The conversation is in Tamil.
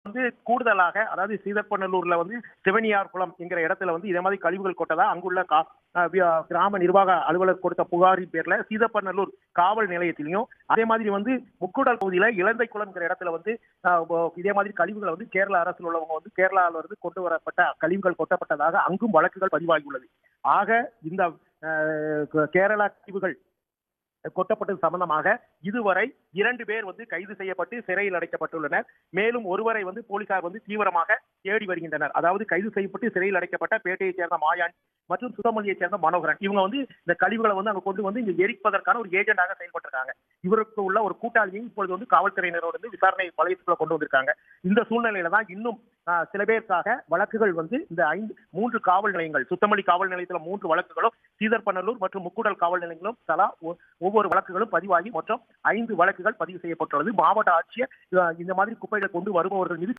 வந்து கூடுதலாக, அதாவது சீதப்பநல்லூர்ல வந்து சிவனியார் குளம் என்கிற இடத்துல வந்து இதே மாதிரி கழிவுகள் கொட்டதா அங்குள்ள கிராம நிர்வாக அலுவலர் கொடுத்த புகாரின் பேர்ல சீதப்பநல்லூர் காவல் நிலையத்திலையும், அதே மாதிரி வந்து முக்கூடல் பகுதியில இலந்தை குளம்ங்கிற இடத்துல வந்து இதே மாதிரி கழிவுகளை வந்து கேரள அரசில் உள்ளவங்க வந்து கேரளாவில் இருந்து கொண்டு வரப்பட்ட கழிவுகள் கொட்டப்பட்டதாக அங்கும் வழக்குகள் பதிவாகியுள்ளது. ஆக இந்த கேரளா கழிவுகள் கொட்டப்பட்டது சம்பந்தமாக இதுவரை 2 பேர் வந்து கைது செய்யப்பட்டு சிறையில் அடைக்கப்பட்டுள்ளனர். மேலும் ஒருவரை வந்து போலீசார் வந்து தீவிரமாக தேடி வருகின்றனர். அதாவது கைது செய்யப்பட்டு சிறையில் அடைக்கப்பட்ட பேட்டையைச் சேர்ந்த மாயாண்டி மற்றும் சுத்தமல்லியைச் சேர்ந்த மனோகரன், இவங்க வந்து இந்த கழிவுகளை வந்து அங்க கொண்டு வந்து இங்க எரிப்பதற்கான ஒரு ஏஜென்டாக செயல்பட்டிருக்காங்க. இவருக்கு உள்ள ஒரு கூட்டாளியும் இப்பொழுது வந்து காவல்துறையினரோடு வந்து விசாரணை வளையத்துக்குள்ள கொண்டு வந்திருக்காங்க. இந்த சூழ்நிலையில தான் இன்னும் சில பேருக்காக வழக்குகள் வந்து இந்த 3 காவல் நிலையங்கள், சுத்தமல்லி காவல் நிலையத்தில் 3 வழக்குகளும், சீதப்பநல்லூர் மற்றும் முக்கூடல் காவல் நிலையங்களும் தலா ஒவ்வொரு வழக்குகளும் பதிவாகி மொத்தம் 5 வழக்குகள் பதிவு செய்யப்பட்டுள்ளது. மாவட்ட ஆட்சியர் இந்த மாதிரி குப்பைகளை கொண்டு வருபவர்கள் மீது